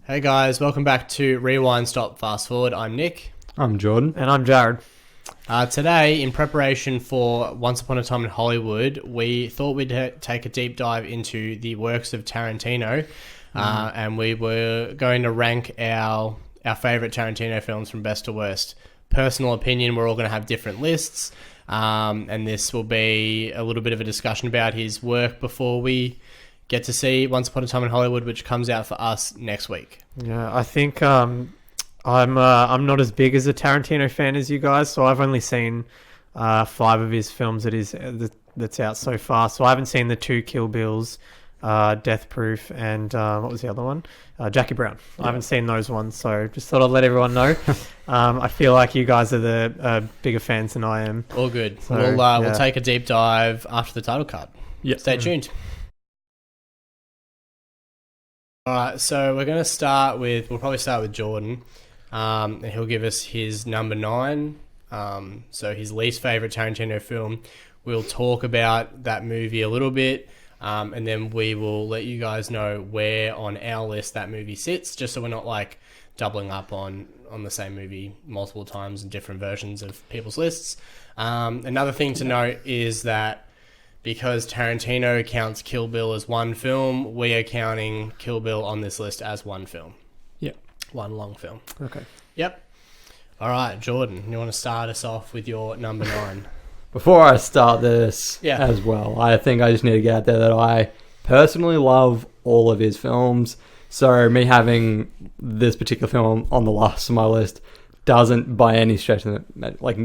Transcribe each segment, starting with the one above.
Hey guys, welcome back to Rewind, Stop, Fast Forward. I'm Nick. I'm Jordan. And I'm Jared. Today, in preparation for Once Upon a Time in Hollywood, we thought we'd take a deep dive into the works of Tarantino, and we were going to rank our favourite Tarantino films from best to worst. Personal opinion, we're all going to have different lists, and this will be a little bit of a discussion about his work before we get to see Once Upon a Time in Hollywood, which comes out for us next week. Yeah, I think I'm not as big as a Tarantino fan as you guys, so I've only seen 5 of his films that's out so far. So I haven't seen the 2 Kill Bills, Death Proof, and what was the other one? Jackie Brown. Yeah. I haven't seen those ones, so just thought I'd let everyone know. I feel like you guys are the bigger fans than I am. All good. So, we'll take a deep dive after the title card. Yep. Stay tuned. Alright, so we're going to we'll probably start with Jordan, and he'll give us his number 9, so his least favourite Tarantino film. We'll talk about that movie a little bit, and then we will let you guys know where on our list that movie sits, just so we're not like doubling up on the same movie multiple times in different versions of people's lists. Another thing to note is that because Tarantino counts Kill Bill as one film, we are counting Kill Bill on this list as one film. Yep. One long film. Okay. Yep. All right, Jordan, you want to start us off with your number 9? Before I start this as well, I think I just need to get out there that I personally love all of his films. So me having this particular film on the last of my list doesn't by any stretch of it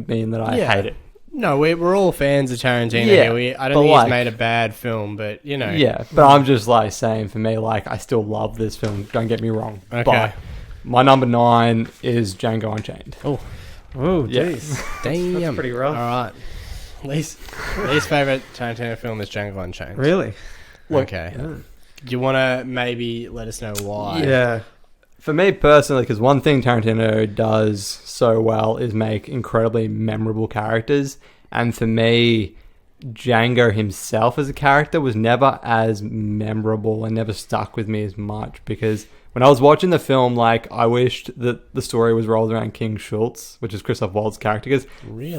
mean that I hate it. No, we're all fans of Tarantino here. I don't think he's made a bad film, but, you know. Yeah, but I'm just saying for me, I still love this film. Don't get me wrong. Okay. But my number 9 is Django Unchained. Oh, jeez. Damn. That's pretty rough. All right. Least favourite Tarantino film is Django Unchained. Really? Okay. Yeah. Do you want to maybe let us know why? Yeah. For me personally, because one thing Tarantino does so well is make incredibly memorable characters. And for me, Django himself as a character was never as memorable and never stuck with me as much. Because when I was watching the film, I wished that the story was rolled around King Schultz, which is Christoph Waltz's character. Because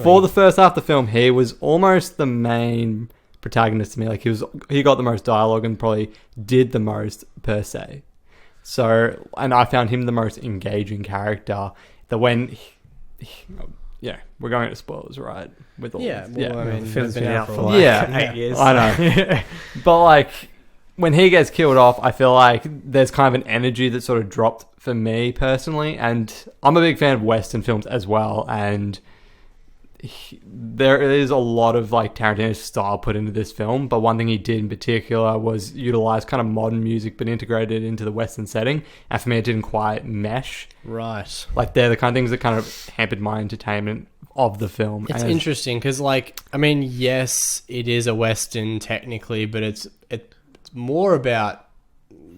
for the first half of the film, he was almost the main protagonist to me. He got the most dialogue and probably did the most per se. So, and I found him the most engaging character. That when, we're going to spoilers, right? With all I mean, the film's been out for 8 years. I know. But when he gets killed off, I feel like there's kind of an energy that sort of dropped for me personally. And I'm a big fan of Western films as well. And there is a lot of Tarantino's style put into this film, but one thing he did in particular was utilize kind of modern music but integrated into the Western setting, and for me it didn't quite mesh. Right. They're the kind of things that kind of hampered my entertainment of the film. It's interesting because yes, it is a Western technically, but it's more about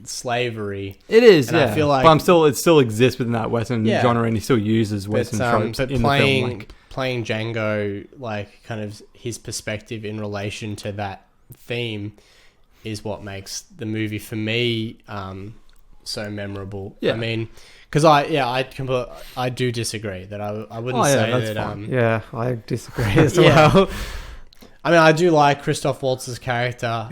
slavery. It is, and I feel but it still exists within that Western genre, and he still uses Western tropes in the film. Playing Django, kind of his perspective in relation to that theme is what makes the movie for me so memorable. Yeah. I mean, because I do disagree that I wouldn't say that. Yeah, I disagree as well. I mean, I do like Christoph Waltz's character,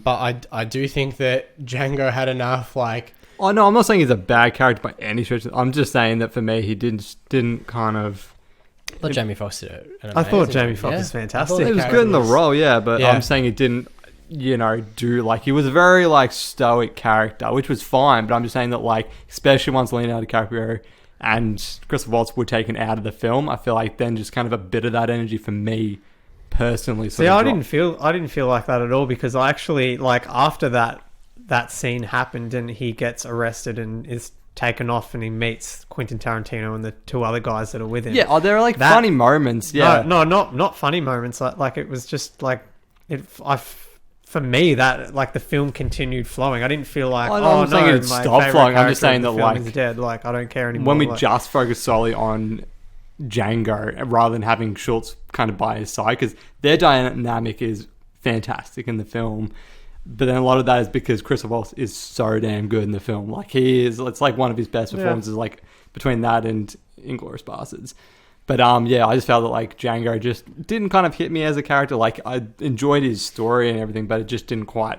but I do think that Django had enough Oh no, I'm not saying he's a bad character by any stretch. I'm just saying that for me, he didn't kind of. But Jamie Foxx did it. I thought Jamie Foxx was fantastic. He was good in the role, but I'm saying he didn't, do he was a very stoic character, which was fine. But I'm just saying that especially once Leonardo DiCaprio and Christopher Waltz were taken out of the film, I feel then just kind of a bit of that energy for me personally. I didn't feel like that at all, because I actually after that scene happened and he gets arrested and is taken off and he meets Quentin Tarantino and the 2 other guys that are with him. Yeah, there are funny moments. Yeah, no, not funny moments. It was just for me that the film continued flowing. I didn't feel I'm saying it stopped flowing. I'm just saying that is dead. I don't care anymore. When we just focus solely on Django rather than having Schultz kind of by his side, because their dynamic is fantastic in the film. But then a lot of that is because Christopher Waltz is so damn good in the film. Like he is, it's like one of his best performances. Like between that and Inglourious Basterds. But yeah, I just felt that like Django just didn't kind of hit me as a character. Like I enjoyed his story and everything, but it just didn't quite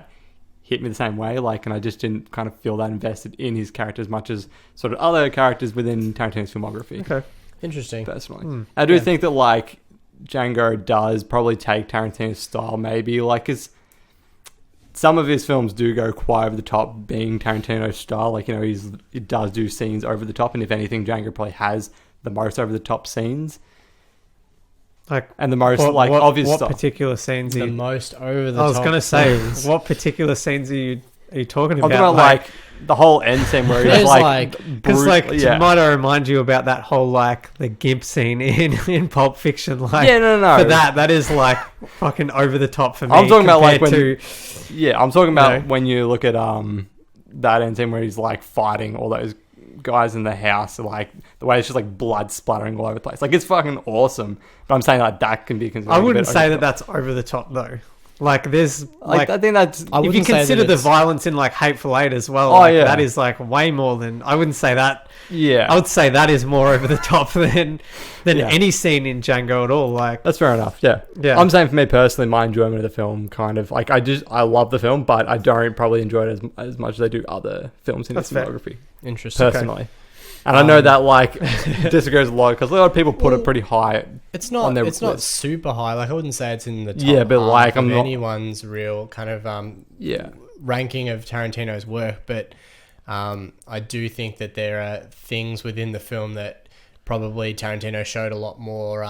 hit me the same way. Like, and I just didn't kind of feel that invested in his character as much as sort of other characters within Tarantino's filmography. Okay, interesting. Personally, I do think that like Django does probably take Tarantino's style, maybe like because some of his films do go quite over the top, being Tarantino's style. Like it does do scenes over the top, and if anything, Django probably has the most over the top scenes, and the most obvious what stuff. particular scenes? The most over the top. I was gonna say, what particular scenes are you talking about? I'm talking about like the whole end scene where he's like, because might I remind you about that whole like the gimp scene in Pulp Fiction? Like, no. For that is like fucking over the top for me. I'm talking about like I'm talking about when you look at that end scene where he's like fighting all those guys in the house, like the way it's just like blood splattering all over the place. Like it's fucking awesome. But I'm saying like that can be considered. I wouldn't say that's over the top though. Like there's like I think that's if you consider the violence in like Hateful Eight as well, that is like way more than I wouldn't say that. Yeah, I would say that is more over the top than any scene in Django at all. Like that's fair enough. Yeah. I'm saying for me personally, my enjoyment of the film kind of like I love the film, but I don't probably enjoy it as much as I do other films in its filmography. Interesting. Personally. Okay. And I know that like disagrees a lot because a lot of people put it pretty high. It's not. It's not super high. Like I wouldn't say it's in the top. Yeah, but like I'm not anyone's real kind of ranking of Tarantino's work. But I do think that there are things within the film that probably Tarantino showed a lot more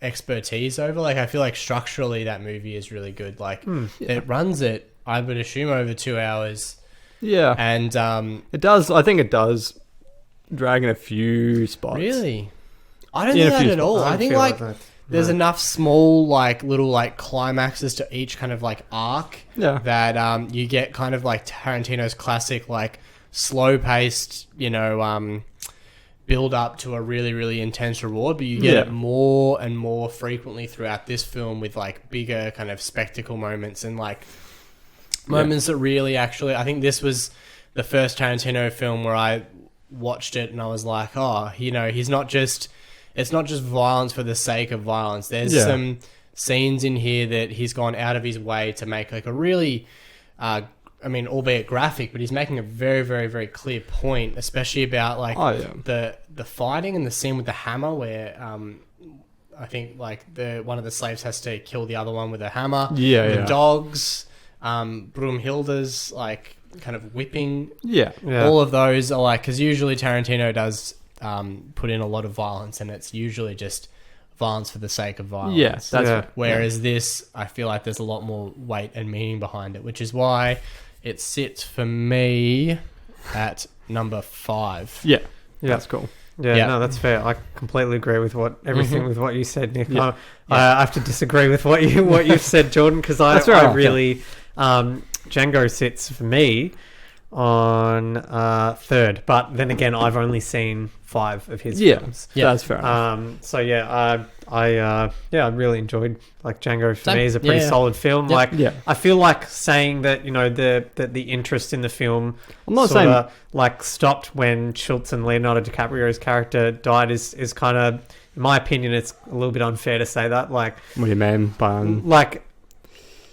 expertise over. Like I feel like structurally that movie is really good. Like it runs it, I would assume, over 2 hours. Yeah, and it does. I think it does drag in a few spots. Really? I don't think that at all. I think like there's enough small like little like climaxes to each kind of like arc that you get kind of like Tarantino's classic like slow paced, build up to a really, really intense reward, but you get it more and more frequently throughout this film with like bigger kind of spectacle moments and like moments that really actually, I think this was the first Tarantino film where I watched it and I was like, it's not just violence for the sake of violence. There's some scenes in here that he's gone out of his way to make like a really, albeit graphic, but he's making a very, very, very clear point, especially about like the fighting and the scene with the hammer where I think like one of the slaves has to kill the other one with a hammer. The dogs, Broomhilda's like kind of whipping. All of those are like, because usually Tarantino does put in a lot of violence and it's usually just violence for the sake of violence. Whereas this, I feel like there's a lot more weight and meaning behind it, which is why it sits for me at number 5. That's cool. No, that's fair. I completely agree with everything with what you said, Nick. I have to disagree with what you've said, Jordan, because I really Django sits for me on 3rd, but then again, I've only seen 5 of his films. That's fair enough. I really enjoyed like Django. For me is a pretty solid film. I feel like saying that the interest in the film stopped when Schultz and Leonardo DiCaprio's character died is kind of, in my opinion, it's a little bit unfair to say that. Like, what do you mean by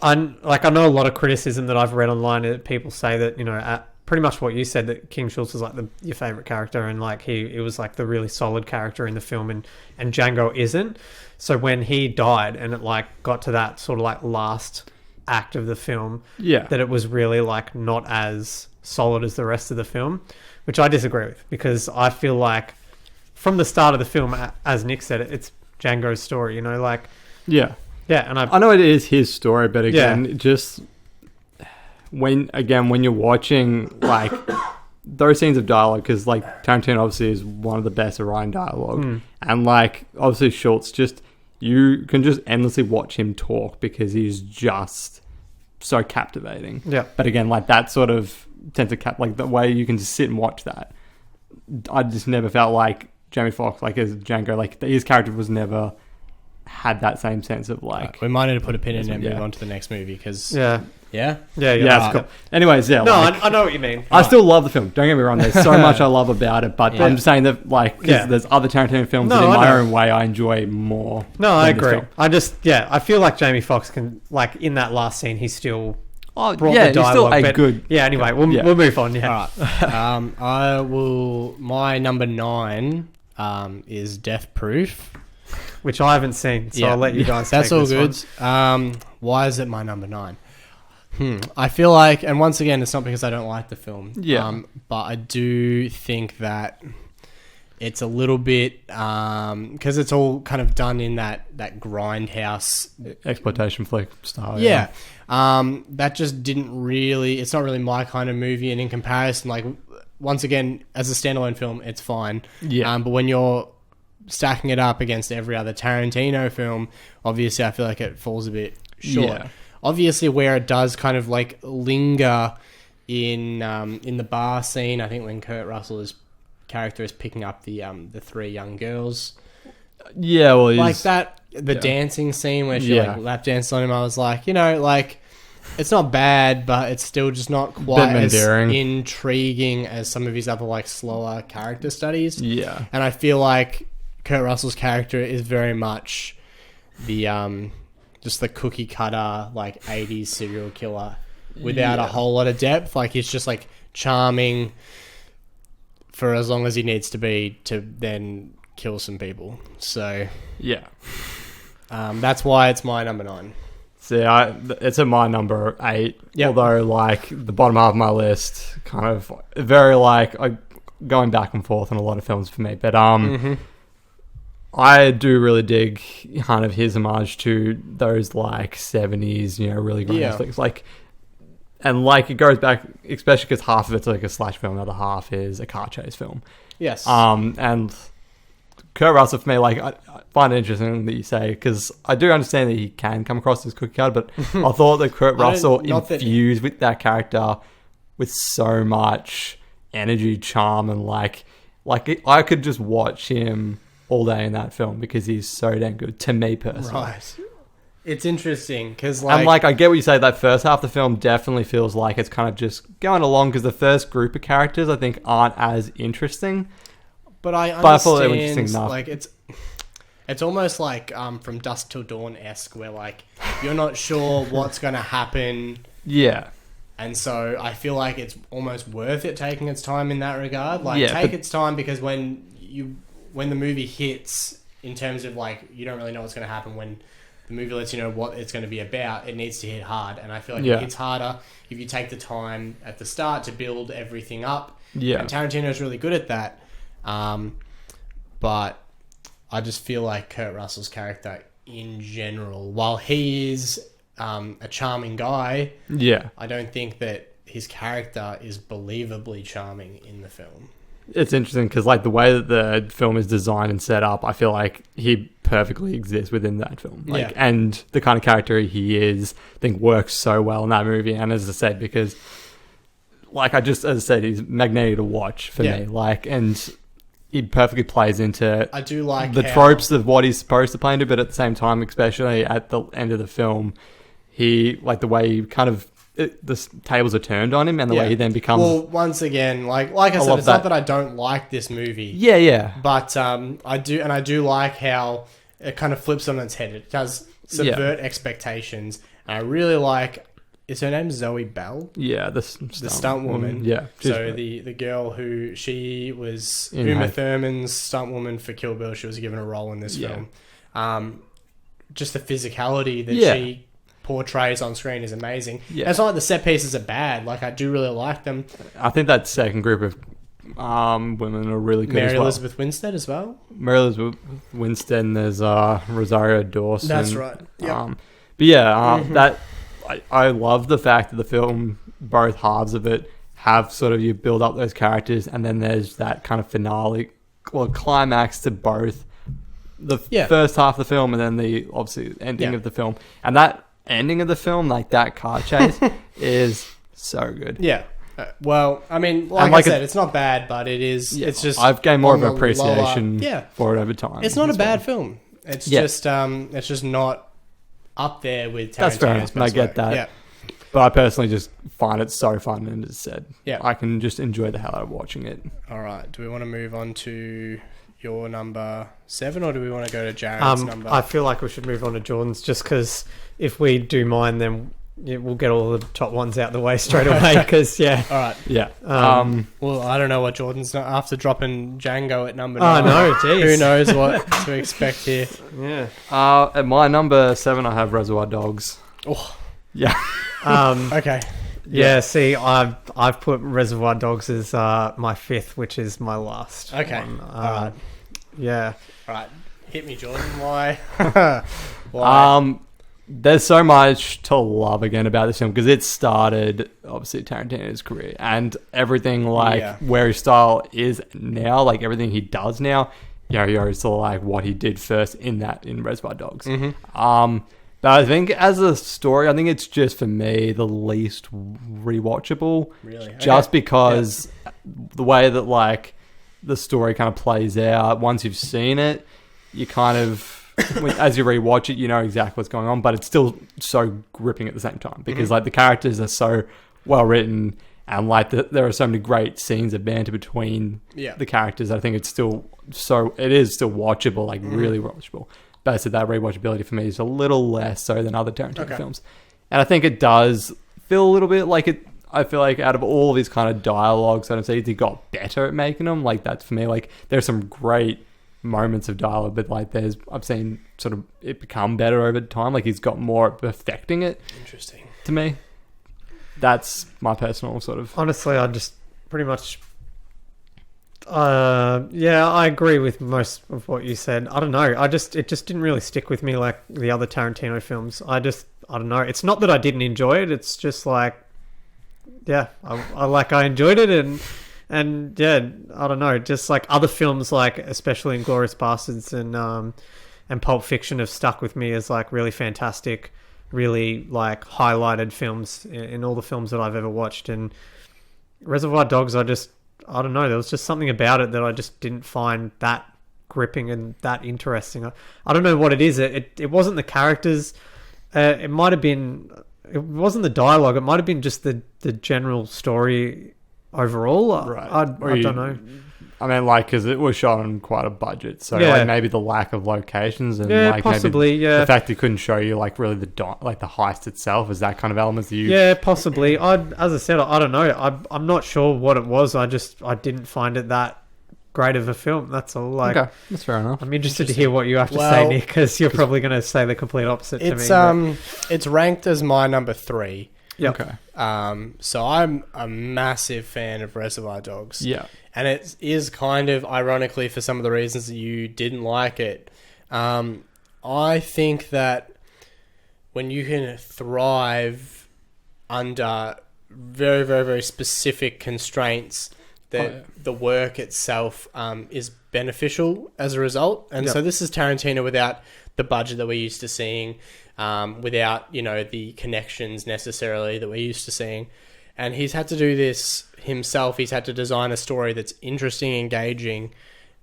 I know a lot of criticism that I've read online that people say that pretty much what you said, that King Schultz was like your favorite character, and like it was like the really solid character in the film, and Django isn't. So when he died and it like got to that sort of like last act of the film, that it was really like not as solid as the rest of the film, which I disagree with, because I feel like from the start of the film, as Nick said, it's Django's story. And I know it is his story, but again, just when you're watching like those scenes of dialogue, because like Tarantino obviously is one of the best at writing dialogue, and like obviously Schultz, you can just endlessly watch him talk because he's just so captivating. But again, like that sort of sense of like the way you can just sit and watch that, I just never felt like Jamie Foxx, like as Django, like his character was never had that same sense of like. We might need to put a pin in it and move on to the next movie, because Yeah? Yeah, Yeah, that's cool. Anyways, yeah. No, like, I know what you mean. I still love the film. Don't get me wrong. There's so much I love about it, but I'm just saying that, like, because there's other Tarantino films that in my own way I enjoy more. No, I than this agree. film. I feel like Jamie Foxx can, like, in that last scene, he's still Oh, brought yeah, the dialogue. he's still a but, good. Yeah, anyway, we'll move on. Yeah. All right. My number 9 is Death Proof. Which I haven't seen, so I'll let you guys That's take all this good. one. Why is it my number 9? I feel like, and once again, it's not because I don't like the film. Yeah. But I do think that it's a little bit, because it's all kind of done in that grindhouse Exploitation flick style. yeah. That just didn't really, it's not really my kind of movie. And in comparison, like, once again, as a standalone film, it's fine. Yeah. But when you're stacking it up against every other Tarantino film, obviously I feel like it falls a bit short. Yeah. Obviously, where it does kind of like linger in the bar scene, I think when Kurt Russell's character is picking up the 3 young girls. Yeah, well, Like that, the dancing scene where she like lap danced on him, I was like, like, it's not bad, but it's still just not quite as intriguing as some of his other like slower character studies. Yeah. And I feel like Kurt Russell's character is very much the just the cookie cutter like 80s serial killer without a whole lot of depth. Like, he's just like charming for as long as he needs to be to then kill some people. So Yeah. that's why it's my number 9. So it's at my number 8. Yep. Although, like, the bottom half of my list, kind of very like going back and forth on a lot of films for me. But I do really dig kind of his homage to those like 70s, really grand flicks. Like, and like it goes back, especially because half of it's like a slash film, the other half is a car chase film. Yes. And Kurt Russell, for me, like, I find it interesting that you say, because I do understand that he can come across as cookie cutter, but I thought that Kurt Russell infused with that character with so much energy, charm, and like I could just watch him all day in that film because he's so damn good to me personally. Right. It's interesting because and like I get what you say. That first half of the film definitely feels like it's kind of just going along because the first group of characters I think aren't as interesting. But I understand, they were interesting enough. like, it's almost like From Dusk Till Dawn-esque, where, like, you're not sure what's going to happen. Yeah. And so I feel like it's almost worth it taking its time in that regard. Like, take its time, because when the movie hits, in terms of, like, you don't really know what's going to happen when the movie lets you know what it's going to be about, it needs to hit hard. And I feel like it hits harder if you take the time at the start to build everything up. Yeah. And Tarantino's really good at that. But I just feel like Kurt Russell's character in general, while he is a charming guy, I don't think that his character is believably charming in the film. It's interesting because, like, the way that the film is designed and set up, I feel like he perfectly exists within that film. Like, and the kind of character he is, I think, works so well in that movie. And as I said, because, like, as I said, he's magnetic to watch for me. Like, and he perfectly plays into I do like the tropes of what he's supposed to play into, but at the same time, especially at the end of the film, he, like, the way he kind of the tables are turned on him, and the way he then becomes. Well, once again, like I said, it's not that I don't like this movie. But I do like how it kind of flips on its head. It does subvert expectations. And I really like. Is her name Zoe Bell? Yeah, the stunt woman. Yeah. So the girl who she was Uma Thurman's stunt woman for Kill Bill. She was given a role in this film. Just the physicality that she portrays on screen is amazing. And it's not like the set pieces are bad. Like, I do really like them. I think that second group of women are really good. Mary Elizabeth Winstead as well. Mary Elizabeth Winstead. And there's Rosario Dawson. That's right. Yep. But yeah, that I love the fact that the film, both halves of it, have sort of, you build up those characters, and then there's that kind of finale or climax to both the first half of the film and then the obviously ending of the film. And that ending of the film, like that car chase, is so good. Yeah. Well, I mean, like I said, it's not bad, but it is. Yeah. It's just I've gained more of an appreciation for it over time. It's not a bad film. It's just not up there with Tarantino's best I get work. that. Yeah. But I personally just find it so fun, and as I said, Yeah. I can just enjoy the hell out of watching it. All right. Do we want to move on to your number 7, or do we want to go to Jared's number? I feel like we should move on to Jordan's, just because if we do mine, then we'll get all the top ones out the way straight away. Because All right. Yeah. Well, I don't know what Jordan's not after dropping Django at number 9. Oh no, geez. Who knows what to expect here? Yeah. At my number 7, I have Reservoir Dogs. Oh, Yeah. okay. Yeah. See, I've put Reservoir Dogs as my 5th, which is my last. Okay. one. All right. Yeah. All right. Hit me, Jordan. Why? Why? There's so much to love again about this film because it started obviously Tarantino's career and everything where his style is now, like everything he does now, he owes to like what he did first in Reservoir Dogs. Mm-hmm. But I think as a story, I think it's just for me the least rewatchable. Really? Just because the way that like the story kind of plays out, once you've seen it, you kind of as you rewatch it, you know exactly what's going on, but it's still so gripping at the same time because like the characters are so well written and like there are so many great scenes of banter between the characters. I think it's still it is still watchable, like really watchable. But so that rewatchability for me is a little less so than other Tarantino films, and I think it does feel a little bit like it. I feel like out of all of these kind of dialogues, I don't say he got better at making them. Like that's for me. Like there's some great moments of dialogue, but like I've seen sort of it become better over time. Like he's got more at perfecting it. Interesting. To me, that's my personal sort of. Honestly, I just pretty much. I agree with most of what you said. I don't know. It just didn't really stick with me like the other Tarantino films. I don't know. It's not that I didn't enjoy it. It's just like, I enjoyed it and yeah, I don't know. Just like other films, like especially Inglourious Basterds and Pulp Fiction have stuck with me as like really fantastic, really like highlighted films in all the films that I've ever watched. And Reservoir Dogs, I don't know. There was just something about it that I just didn't find that gripping and that interesting. I don't know what it is. It wasn't the characters. It might have been. It wasn't the dialogue. It might have been just the general story overall. Right. I don't know. I mean, like, because it was shot on quite a budget, so like maybe the lack of locations and like possibly, maybe the fact he couldn't show you like really the heist itself is that kind of elements that you. Yeah, possibly. As I said, I don't know. I'm not sure what it was. I didn't find it that great of a film. That's all. Like, okay, that's fair enough. I'm interested to hear what you have to say, Nick, because you're probably going to say the complete opposite to me. It's ranked as my number 3. Yep. Okay. So I'm a massive fan of Reservoir Dogs. Yeah. And it is kind of ironically for some of the reasons that you didn't like it. I think that when you can thrive under very, very, very specific constraints, that the work itself is beneficial as a result. And so this is Tarantino without the budget that we're used to seeing, without, the connections necessarily that we're used to seeing. And he's had to do this himself. He's had to design a story that's interesting, engaging,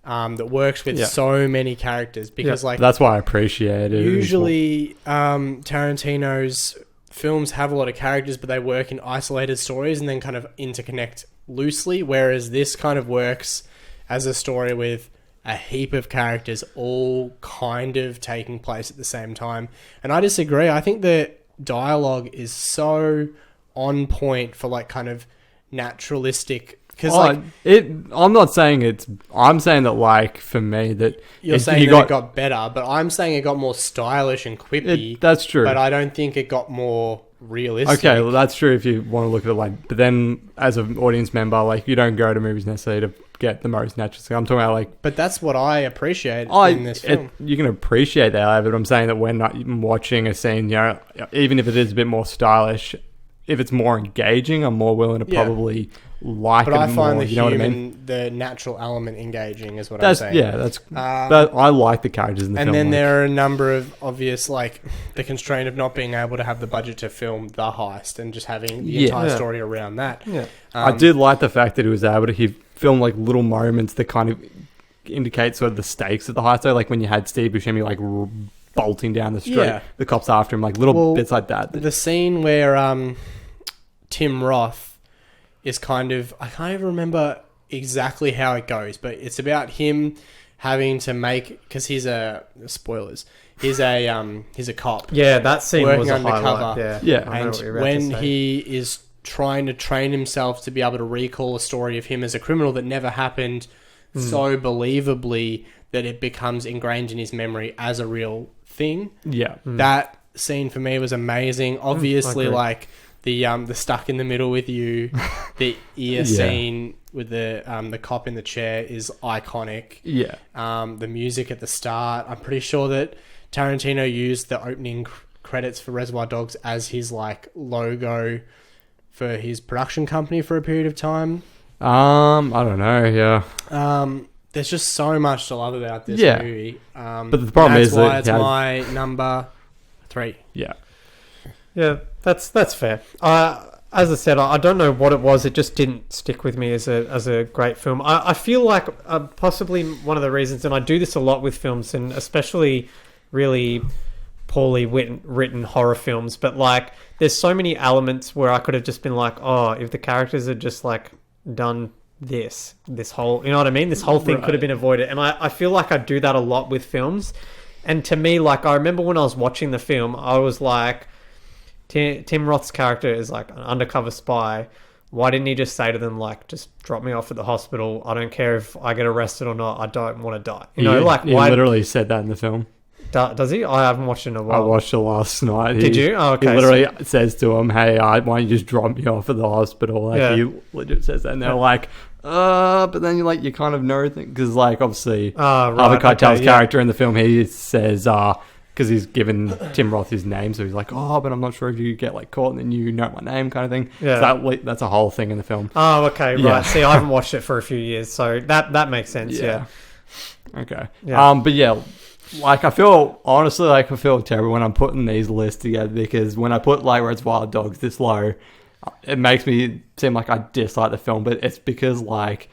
that works with so many characters. Because that's why I appreciate it. Usually, Tarantino's films have a lot of characters, but they work in isolated stories and then kind of interconnect loosely. Whereas this kind of works as a story with a heap of characters all kind of taking place at the same time. And I disagree. I think the dialogue is so on point for like kind of naturalistic, because I'm not saying I'm saying that like for me that you're saying it got better, but I'm saying it got more stylish and quippy. That's true, but I don't think it got more realistic. Okay, well that's true if you want to look at it like, but then as an audience member, like you don't go to movies necessarily to get the most natural thing. I'm talking about like, but that's what I appreciate in this film. You can appreciate that, but I'm saying that when I'm watching a scene, even if it is a bit more stylish, if it's more engaging, I'm more willing to probably like it more. But I find the natural element engaging is what I'm saying. Yeah, I like the characters in the film. And then there are a number of obvious, like the constraint of not being able to have the budget to film the heist and just having the entire story around that. Yeah. I did like the fact that he was able to film like little moments that kind of indicate sort of the stakes of the heist. So like when you had Steve Buscemi like bolting down the street, the cops after him, like little bits like that. The scene where Tim Roth is kind of, I can't even remember exactly how it goes, but it's about him having to make, because he's spoilers. He's a cop. Yeah, that scene was working a undercover. highlight. Yeah. I know And what you're about to when say. he is trying to train himself to be able to recall a story of him as a criminal that never happened so believably that it becomes ingrained in his memory as a real thing. Yeah. That scene for me was amazing. Obviously, agree. like the stuck in the middle with you, the ear Yeah. scene with the cop in the chair is iconic. Yeah. The music at the start, I'm pretty sure that Tarantino used the opening credits for Reservoir Dogs as his like logo for his production company for a period of time. I don't know. Yeah. There's just so much to love about this Yeah. movie. But the problem that's is why that it's it has- my number 3. Yeah. Yeah, that's fair. As I said, I don't know what it was. It just didn't stick with me as a great film. I feel like possibly one of the reasons, and I do this a lot with films, and especially really poorly written horror films, but like there's so many elements where I could have just been like, oh, if the characters had just like done this whole, you know what I mean? This whole thing could have been avoided. And I feel like I do that a lot with films. And to me, like, I remember when I was watching the film, I was like, Tim Roth's character is like an undercover spy. Why didn't he just say to them, like, just drop me off at the hospital? I don't care if I get arrested or not. I don't want to die. You know, like, he why literally said that in the film. does he? I haven't watched it in a I while. watched it last night. Did you? Oh, okay. He literally says to him, "Hey, why don't you just drop me off at the hospital?" Like Yeah. he legit says that, and they're like, but then you kind of know because like obviously Harvey Keitel's character in the film, he says because he's given Tim Roth his name, so he's like, oh, but I'm not sure if you get like caught and then you know my name kind of thing. Yeah. So that's a whole thing in the film. Oh, okay, right. Yeah. See, I haven't watched it for a few years, so that makes sense. Yeah. Okay. Yeah. But yeah, like I feel terrible when I'm putting these lists together because when I put like Reservoir Dogs this low, it makes me seem like I dislike the film, but it's because like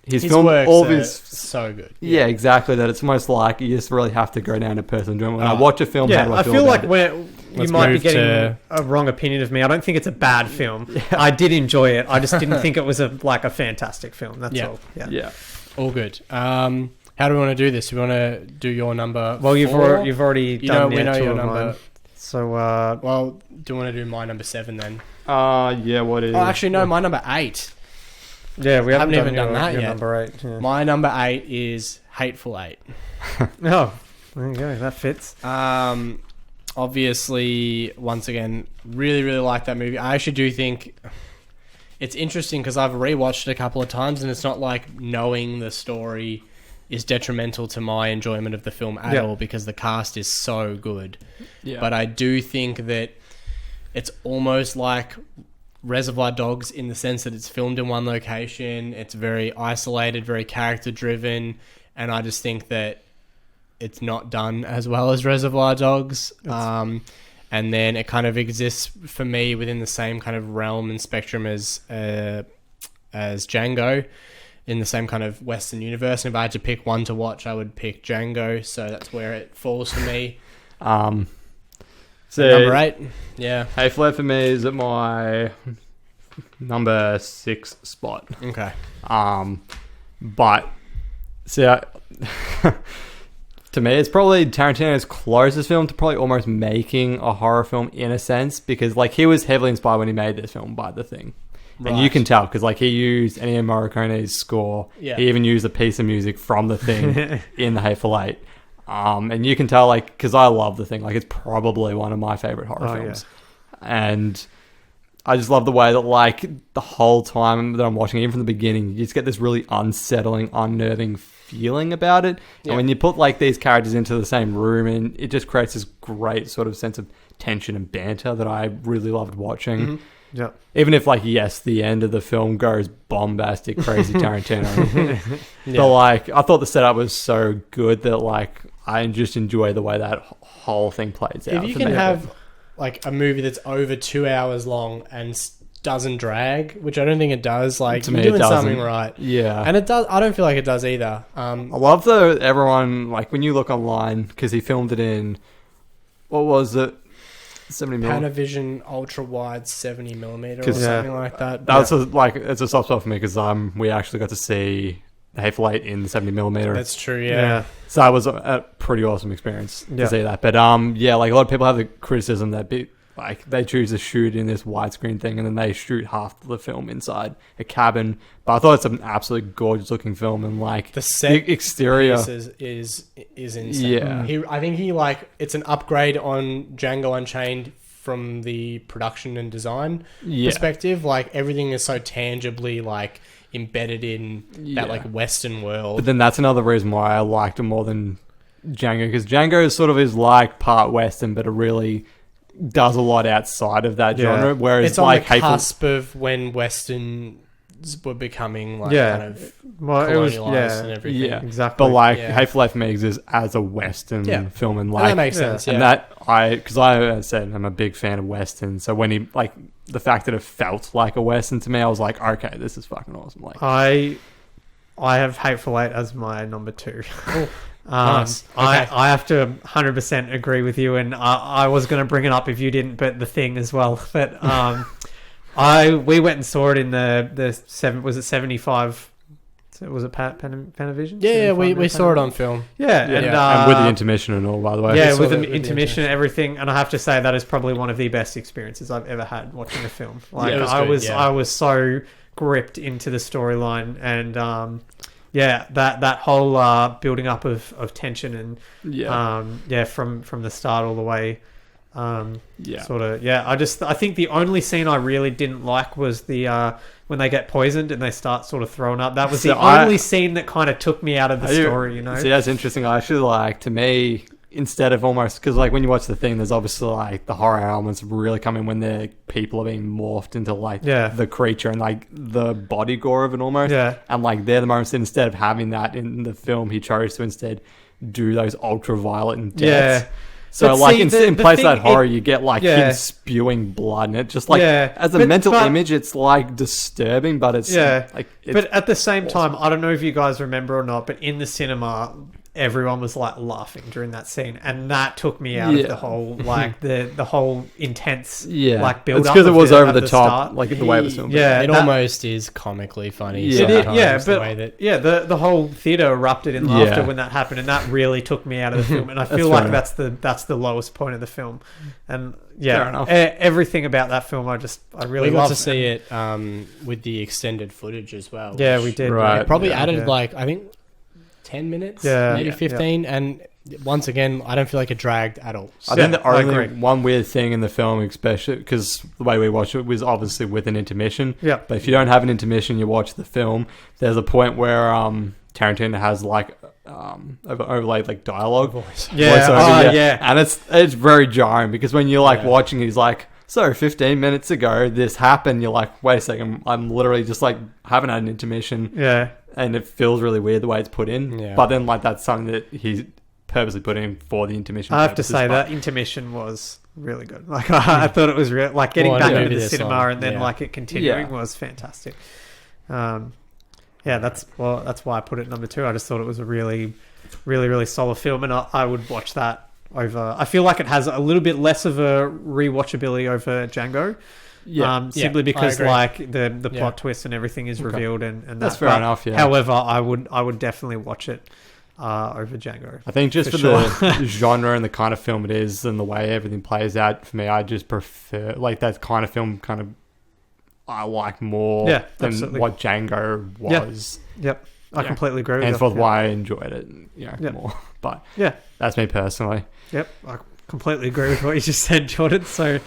his film, works all of are his so good. yeah, exactly. That it's almost like you just really have to go down to personal enjoyment. When I watch a film, how Yeah, do I feel feel about like it? you Let's might be move getting to- a wrong opinion of me. I don't think it's a bad film. I did enjoy it. I just didn't think it was a fantastic film. That's Yeah. all. Yeah. Yeah. All good. How do we want to do this? Do we want to do your number? Well, you've 4? already You done know, the we know two your of number. mine. So Well, do you want to do my number 7 then? Yeah. What is? Oh, actually, no, my number 8. yeah, we haven't even your, done that your yet. Number 8. Yeah. My number 8 is Hateful Eight. Oh, there you go. That fits. Obviously, once again, really, really like that movie. I actually do think it's interesting because I've rewatched it a couple of times, and it's not like knowing the story is detrimental to my enjoyment of the film at all because the cast is so good. Yeah. But I do think that it's almost like Reservoir Dogs in the sense that it's filmed in one location. It's very isolated, very character driven, and I just think that it's not done as well as Reservoir Dogs. And then it kind of exists for me within the same kind of realm and spectrum as Django, in the same kind of Western universe. And if I had to pick one to watch, I would pick Django. So that's where it falls for me. So Number 8, yeah. Hateful Eight for me is at my number 6 spot. Okay. But see, to me, it's probably Tarantino's closest film to probably almost making a horror film in a sense, because like he was heavily inspired when he made this film by The Thing. And you can tell because like he used Ennio Morricone's score. Yeah. He even used a piece of music from The Thing in The Hateful Eight. And you can tell like because I love The Thing. Like it's probably one of my favorite horror films. And I just love the way that like the whole time that I'm watching, even from the beginning, you just get this really unsettling, unnerving feeling about it. And when you put like these characters into the same room, and it just creates this great sort of sense of tension and banter that I really loved watching. Mm-hmm. Yeah. Even if, like, yes, the end of the film goes bombastic, crazy Tarantino. But, like, I thought the setup was so good that, like, I just enjoy the way that whole thing plays out. If you can have, like, a movie that's over 2 hours long and doesn't drag, which I don't think it does, like, To you're me, it doing doesn't. something right. Yeah. And it does. I don't feel like it does either. I love that everyone, like, when you look online, because he filmed it in, what was it? 70 mil. Panavision ultra wide 70 millimeter or 'Cause, something like that. That was it's a soft spot for me because we actually got to see the Hateful Eight in the 70 millimeter. That's true. Yeah. So that was a pretty awesome experience Yeah. to see that. But yeah, like a lot of people have the criticism that like they choose to shoot in this widescreen thing and then they shoot half the film inside a cabin. But I thought it's an absolutely gorgeous looking film and like The set exterior is insane. Yeah. I think it's an upgrade on Django Unchained from the production and design perspective. Like everything is so tangibly like embedded in that like Western world. But then that's another reason why I liked it more than Django, because Django is like part Western, but it really does a lot outside of that genre. Whereas it's on like the cusp of when Westerns were becoming like kind of colonialized and everything. Yeah, exactly. But like Yeah. Hateful Eight for me exists as a Western film, and like that makes sense. Yeah. and that because I said I'm a big fan of Western, so when he like the fact that it felt like a Western to me, I was like, okay, this is fucking awesome. Like I have Hateful Eight as my number 2. Nice. Okay. I have to 100% agree with you, and I was going to bring it up if you didn't, but The Thing as well. But we went and saw it in the 75. Was it Panavision? Yeah, we saw it on film. Yeah, and with the intermission and all, by the way. Yeah, with saw the it with intermission and everything, and I have to say that is probably one of the best experiences I've ever had watching a film. Like it was I good, was, yeah. I was so gripped into the storyline, and that whole building up of tension and from the start all the way. I think the only scene I really didn't like was the when they get poisoned and they start sort of throwing up. That was the only scene that kind of took me out of the story, you know. See, that's interesting. I actually like, to me, instead of almost, because like when you watch The Thing, there's obviously like the horror elements really come in when the people are being morphed into like the creature and like the body gore of it almost. Yeah. And like they're the moments that instead of having that in the film, he chose to instead do those ultraviolet and deaths. Yeah. So But like see, in the place of thing- that horror, you get like Yeah. him spewing blood, and it just like Yeah. as a But- mental but- image, it's like disturbing, but it's like it's But at the same time, I don't know if you guys remember or not, but in the cinema, everyone was like laughing during that scene, and that took me out of the whole like the whole intense like build it's up. because it was over at the top, start. like the way it was filmed. Yeah, it that- almost is comically funny. Yeah. sometimes, but the way that the whole theater erupted in laughter Yeah. when that happened, and that really took me out of the film. And I feel fair like enough. that's the lowest point of the film. And Fair enough. everything about that film, I really we got love. to see it with the extended footage as well. Yeah, which we did. Right. It probably Yeah. added like I think 10 minutes, maybe Yeah. 15, and once again, I don't feel like it dragged at all. I think the I only agree. one weird thing in the film, especially because the way we watched it was obviously with an intermission. Yeah. But if you don't have an intermission, you watch the film. There's a point where Tarantino has like overlaid like dialogue. Yeah. voiceover, Yeah. And it's very jarring because when you're like Yeah. watching, he's like, so 15 minutes ago this happened. You're like, wait a second, I'm literally just like haven't had an intermission. Yeah. And it feels really weird the way it's put in. Yeah. But then like that's something that he's purposely put in for the intermission. I have to purposes, say but- that intermission was really good. Like I thought it was real. Like getting Well, back yeah. into the This cinema long, and then yeah. like it continuing Yeah. was fantastic. That's why I put it number 2. I just thought it was a really, really, really solid film, and I would watch that over. I feel like it has a little bit less of a rewatchability over Django. Simply because I agree. like the Yeah. plot twist and everything is revealed and That's that. fair But enough, yeah. However, I would definitely watch it over Django. I think just For for, the genre and the kind of film it is and the way everything plays out, for me, I just prefer like that kind of film. Kind of, I like more than absolutely. what Django was. Yep, I Yeah. completely agree with And you. for Yeah. why I enjoyed it, Yeah. more. But Yeah. that's me personally. Yep, I completely agree with what you just said, Jordan. So,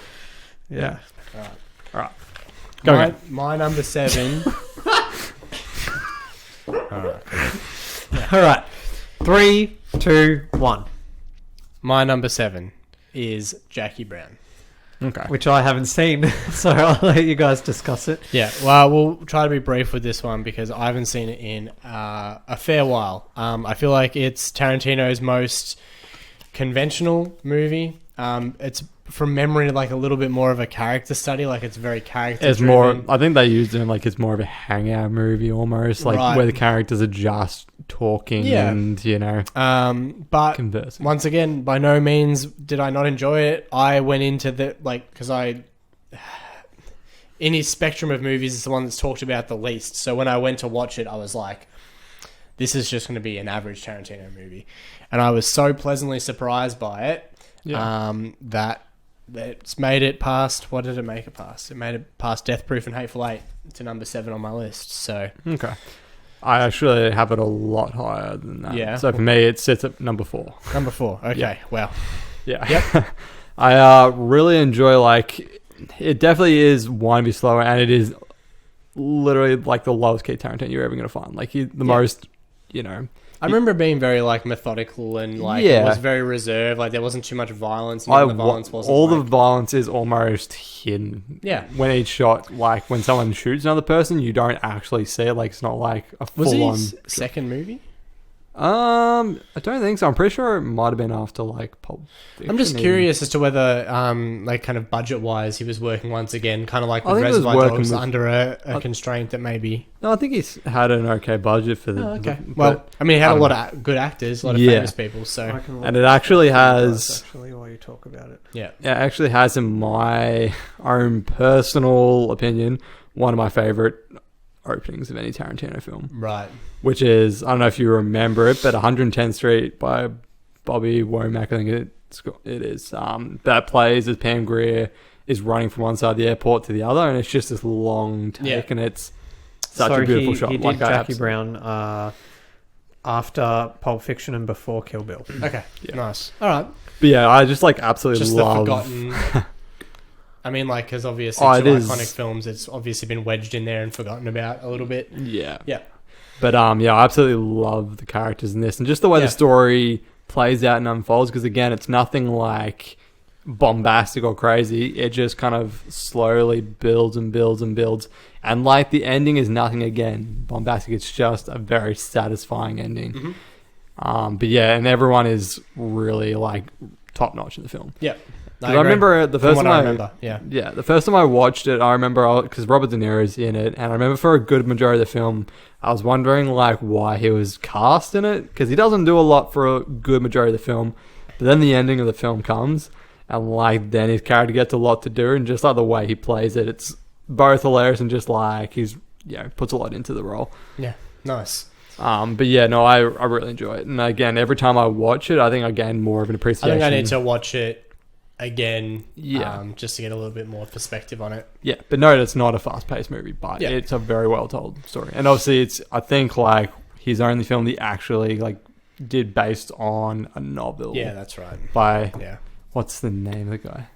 yeah. All right, go my, again. my number 7. All right. 3, 2, 1. My number 7 is Jackie Brown. Okay. Which I haven't seen, so I'll let you guys discuss it. Yeah, well, we'll try to be brief with this one because I haven't seen it in a fair while. I feel like it's Tarantino's most conventional movie. It's from memory like a little bit more of a character study, like it's very character It's driven. more. I think they used it like it's more of a hangout movie almost, like Right. where the characters are just talking Yeah. and, you know, But conversing. once again, by no means did I not enjoy it. I went into because in his spectrum of movies, it's the one that's talked about the least. So when I went to watch it, I was like, this is just going to be an average Tarantino movie. And I was so pleasantly surprised by it that it's made it past, what did it make it past? It made it past Death Proof and Hateful Eight to number 7 on my list. So Okay. I actually have it a lot higher than that. Yeah. So for me, it sits at number 4. number 4. Okay, Yeah. wow. Yeah. Yep. I really enjoy, like, it definitely is windy slower, and it is literally like the lowest key Tarantino you're ever going to find. Like, the most, you know. I remember it being very like methodical and like Yeah. it was very reserved. Like there wasn't too much violence. And the violence wasn't all the like, violence is almost hidden. Yeah. When each shot, like when someone shoots another person, you don't actually see it. Like it's not like a Was full it on. his second movie? I don't think so. I'm pretty sure it might have been after like Pulp Fiction. I'm just even. curious as to whether, like, kind of budget-wise, he was working once again, kind of like I with think he was Reservoir working Dogs, with- under a constraint that maybe. No, I think he's had an okay budget for the. Oh, okay. but- Well, I mean, he had I a don't lot of good actors, a lot of Yeah. famous people. So I can look and it actually at has. actually while you talk about it. yeah, It actually has, in my own personal opinion, one of my favorite openings of any Tarantino film, right. which is, I don't know if you remember it, but 110th Street by Bobby Womack, I think it is. That plays as Pam Grier is running from one side of the airport to the other, and it's just this long take, Yeah. and it's such a beautiful shot. He did Like, I Jackie absolutely- Brown after Pulp Fiction and before Kill Bill. Okay, Yeah. nice. All right, But yeah, I just like absolutely just love. the forgotten. I mean, like, because obviously Oh, two it is- iconic films, it's obviously been wedged in there and forgotten about a little bit. Yeah. Yeah. But yeah, I absolutely love the characters in this, and just the way Yeah. the story plays out and unfolds. Because again, it's nothing like bombastic or crazy. It just kind of slowly builds and builds and builds. And like the ending is nothing again bombastic. It's just a very satisfying ending. Mm-hmm. But yeah, and everyone is really like top notch in the film. Yeah. 'Cause I remember the From first what time I remember, yeah. Yeah, the first time I watched it, I remember because Robert De Niro's in it, and I remember for a good majority of the film, I was wondering like why he was cast in it, because he doesn't do a lot for a good majority of the film, but then the ending of the film comes, and like then his character gets a lot to do, and just like the way he plays it, it's both hilarious and just like he's puts a lot into the role. Yeah, nice. But yeah, no, I really enjoy it, and again, every time I watch it, I think I gain more of an I appreciation. think I need to watch it again, Yeah. just to get a little bit more perspective on it. Yeah, but no, it's not a fast-paced movie, but Yeah. it's a very well-told story. And obviously, it's, I think, like, his only film that he actually, like, did based on a novel. Yeah, that's right. By, Yeah, what's the name of the guy?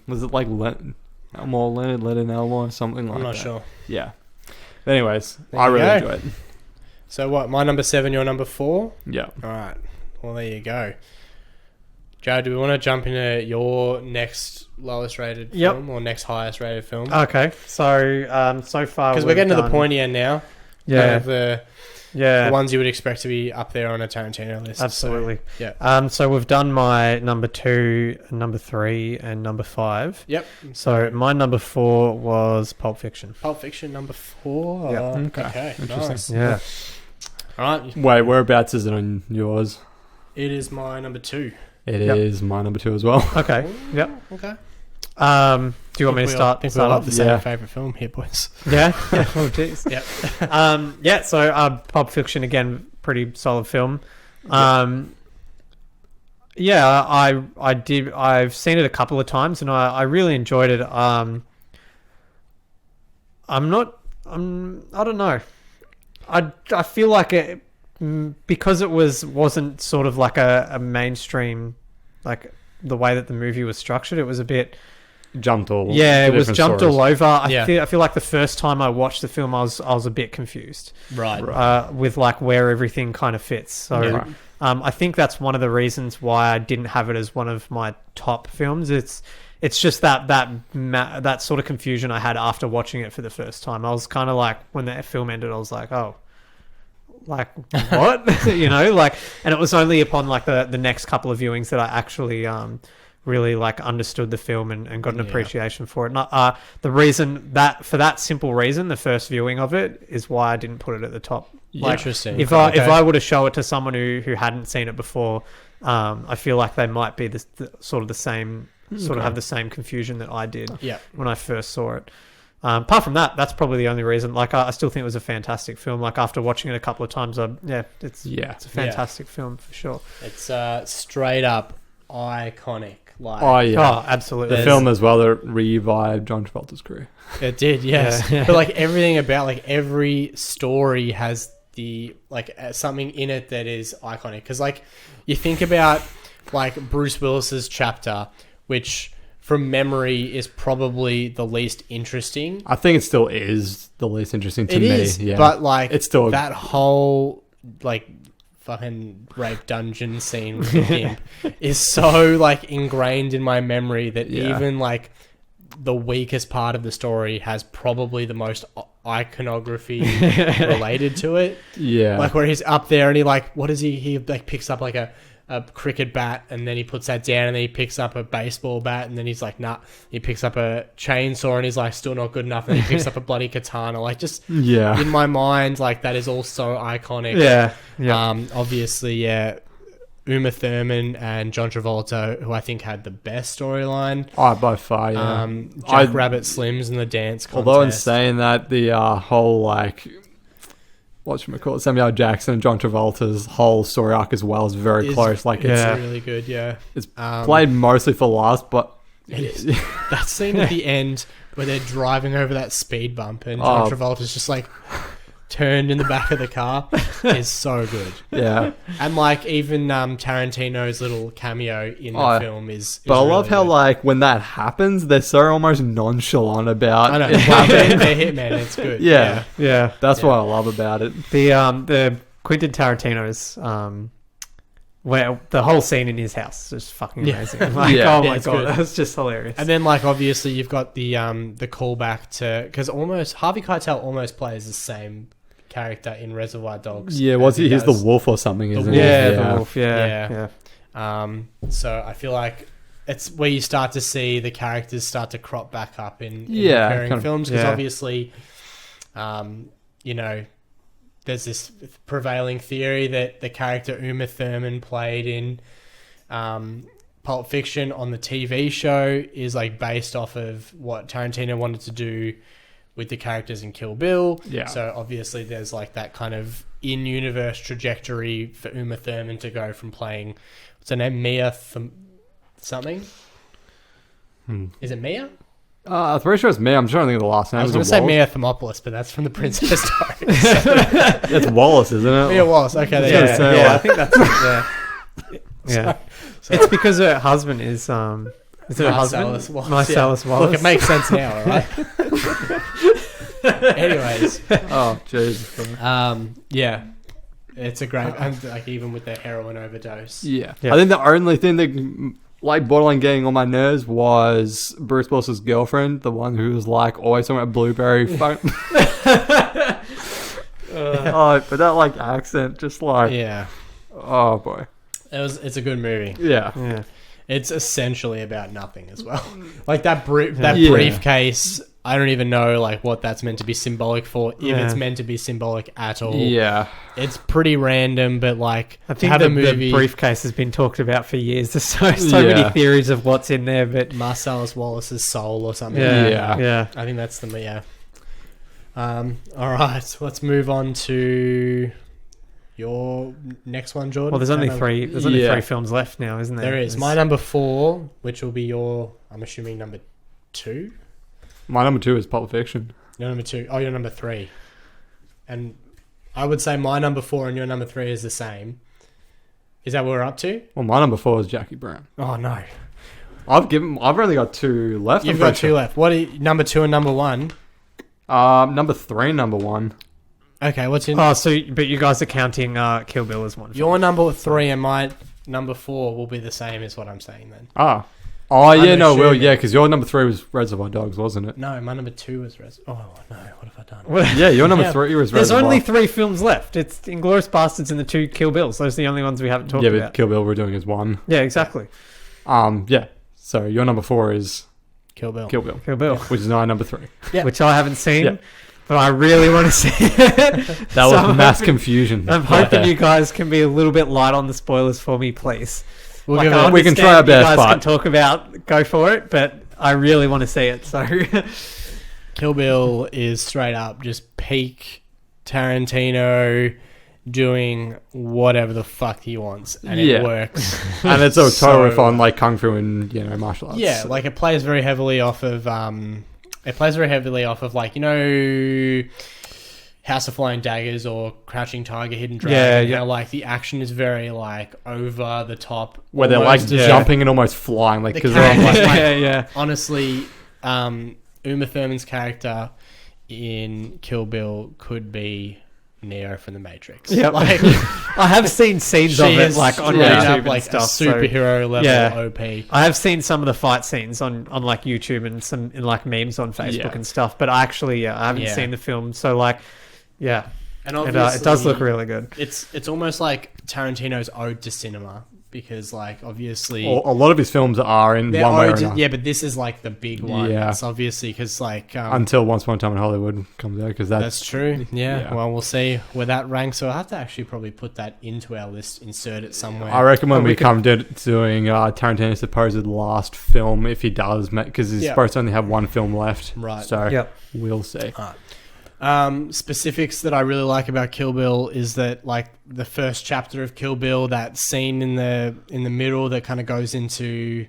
Was it, like, Leonard Elmore, or something like I'm that? not sure. Yeah. But anyways, There I you really go. enjoy it. So what? My number 7, your number 4. Yeah. All right. Well, there you go. Joe, do we want to jump into your next lowest rated Yep. film or next highest rated film? Okay, so so far Because we're getting to the point here now. Yeah, Of the yeah, ones you would expect to be up there on a Tarantino list. absolutely. So, yeah. So we've done my number 2, number 3, and number 5. Yep. So my number 4 was Pulp Fiction. Pulp Fiction number 4. Yeah. Okay. Interesting. Nice. Yeah. All right. Wait, whereabouts is it on yours? It is my number 2. It Yep. is my number 2 as well. Okay. Yep. Okay. Do you want me to start? I think we start all off? have the same Yeah. favorite film here, boys. Yeah. Yeah. Oh, jeez. Yep. Yeah. So Pulp Fiction again, pretty solid film. Yeah, I did. I've seen it a couple of times, and I really enjoyed it. I don't know. I feel like it because it wasn't sort of like a mainstream, like the way that the movie was structured. It was a bit. Jumped all. Yeah, to it was different jumped stories. all over. Yeah. I feel like the first time I watched the film, I was a bit confused Right. with like where everything kind of fits. So Yeah. I think that's one of the reasons why I didn't have it as one of my top films. It's just that sort of confusion I had after watching it for the first time. I was kind of like, when the film ended, I was like, oh, like what? You know, like, and it was only upon like the next couple of viewings that I actually really like understood the film and got an Yeah. appreciation for it. And, the reason that for that simple reason, the first viewing of it is why I didn't put it at the top. Like, Interesting. if Okay. I were to show it to someone who hadn't seen it before, I feel like they might be the sort of the same, sort of have the same confusion that I did Yeah. when I first saw it. Apart from that, that's probably the only reason. Like, I still think it was a fantastic film. Like, after watching it a couple of times, it's a fantastic film for sure. It's straight up iconic. Like, Oh yeah, Oh, absolutely. the film as well that revived John Travolta's career. it did, yes. Yeah. But like everything about like every story has the like something in it that is iconic. Because like you think about like Bruce Willis's Chapter, which from memory is probably the least interesting. I think it still is the least interesting to It me. is, Yeah, but like it's still that whole like fucking rape dungeon scene with the pimp is so like ingrained in my memory that Yeah. even like the weakest part of the story has probably the most iconography related to it. yeah, Like where he's up there and he like, what is he like picks up like a cricket bat and then he puts that down and then he picks up a baseball bat and then he's like, nah, he picks up a chainsaw and he's like, still not good enough, and then he picks up a bloody katana. Like just yeah. in my mind, like that is all so iconic. Yeah. Obviously, yeah, Uma Thurman and John Travolta, who I think had the best storyline. Oh, by far, yeah. Jack Rabbit Slims in the dance contest. Although in saying that, the whole like whatchamacallit, Samuel L. Jackson and John Travolta's whole story arc as well is very Is- close. Like it's Yeah. really good, yeah. it's Um, played mostly for laughs, but It is. That scene at the end where they're driving over that speed bump and John Oh. Travolta's just like turned in the back of the car is so good. yeah. And like even Tarantino's little cameo in the Oh, film is But I really love how good. like when that happens, they're so almost nonchalant about I know it happening. they're Hitman. It's good. Yeah. Yeah. That's Yeah. what I love about it. The Quentin Tarantino's where the whole scene in his house is fucking Yeah. amazing. Like, Yeah. oh Yeah, my it's god, good. that's just hilarious. And then like obviously you've got the callback to because almost Harvey Keitel almost plays the same character in Reservoir Dogs. Yeah, as was he? He's the does. wolf or something, The isn't wolf. he? yeah, the wolf. Yeah. Yeah. So I feel like it's where you start to see the characters start to crop back up in Yeah, recurring kind of- films because yeah. obviously, you know, there's this prevailing theory that the character Uma Thurman played in Pulp Fiction on the TV show is like based off of what Tarantino wanted to do with the characters in Kill Bill. Yeah. So obviously there's like that kind of in-universe trajectory for Uma Thurman to go from playing, what's her name? Something? Is it Mia? I'm pretty sure it's me. I'm trying to think of the last name. I was Is going it to say Wallace? Mia Thermopolis, but that's from the Princess Diaries. It's Wallace, isn't it? Mia Wallace. Okay, there you gonna go. say, Yeah, like- I think that's yeah. It's because her husband is it her husband? Marcellus Wallace. Marcellus yeah. Wallace. Look, it makes sense now, all right? Anyways, Oh, Jesus. yeah, it's a great, and like even with the heroin overdose. Yeah. Yeah. I think the only thing that like borderline getting on my nerves was Bruce Willis's girlfriend, the one who was like always talking about blueberry phone. Oh, but that like accent, just like Yeah, oh boy. it's a good movie. Yeah. Yeah. It's essentially about nothing as well. Like that Yeah. briefcase. I don't even know like what that's meant to be symbolic for. If Yeah. it's meant to be symbolic at all. Yeah. It's pretty random, but like I to think have the a movie. briefcase has been talked about for years. There's so Yeah. many theories of what's in there, but Marcellus Wallace's soul or something. yeah. Yeah. I think that's the yeah. All right, so let's move on to your next one, Jordan. Well, there's only Kind of- three. There's only Yeah. 3 films left now, isn't there? There is my number 4, which will be your. I'm assuming number 2. My number 2 is Pulp Fiction. Your number 2. Oh, your number 3. And I would say my number 4 and your number 3 is the same. Is that what we're up to? Well, my number 4 is Jackie Brown. Oh no, I've only got 2 left. you've I'm got pretty 2 sure. left. What are number 2 and number 1? Number 3, number 1. Okay, what's in Oh, so but you guys are counting Kill Bill as one. your number 3 and my number 4 will be the same, is what I'm saying then. Oh, yeah, I'm no, Will, assuming. yeah, because your number 3 was Reservoir Dogs, wasn't it? No, my number 2 was Oh no, what have I done? Well, Yeah, your number Yeah. 3 was there's Reservoir. only 3 films left. It's Inglourious Bastards and the 2 Kill Bills. Those are the only ones we haven't talked Yeah, but about. Kill Bill we're doing as one. Yeah, exactly. Yeah. So your number 4 is Kill Bill. Kill Bill, Kill Bill, which is my number 3. Yeah. which I haven't seen, Yeah. but I really want to see it. That So was I'm mass hoping- confusion. I'm hoping you guys can be a little bit light on the spoilers for me, please. We'll Like, give I it- we can try our understand best, You guys can but- talk about, go for it, but I really want to see it. So Kill Bill is straight up just peak Tarantino doing whatever the fuck he wants, and Yeah. it works. And it's a So- total on like kung fu and martial arts. Yeah, like it plays very heavily off of like, you know, House of Flying Daggers or Crouching Tiger, Hidden Dragon. Yeah. How like the action is very like over the top, where they're like almost as- jumping and almost flying, like The because they're on characters, like like- yeah. Honestly, Uma Thurman's character in Kill Bill could be Neo from the Matrix. Yep. Like I have seen scenes she of it is like on straight YouTube up and like stuff. a superhero level yeah. OP. I have seen some of the fight scenes on like YouTube and some in like memes on Facebook Yeah. and stuff, but I haven't Yeah. seen the film. So like, yeah, And it does look really good. It's almost like Tarantino's ode to cinema, because like obviously a lot of his films are in they're one way or ode to- another. yeah, but this is like the big one. Yeah. It's obviously because like Until Once Upon a Time in Hollywood comes out, because that's true. Yeah. Yeah. Well, we'll see where that ranks. So I'll have to actually probably put that into our list, insert it somewhere. I reckon when we we could- come to doing Tarantino's supposed last film, if he does, because he's Yeah. supposed to only have one film left. Right. So Yep. we'll see. Specifics that I really like about Kill Bill is that like the first chapter of Kill Bill, that scene in the middle that kind of goes into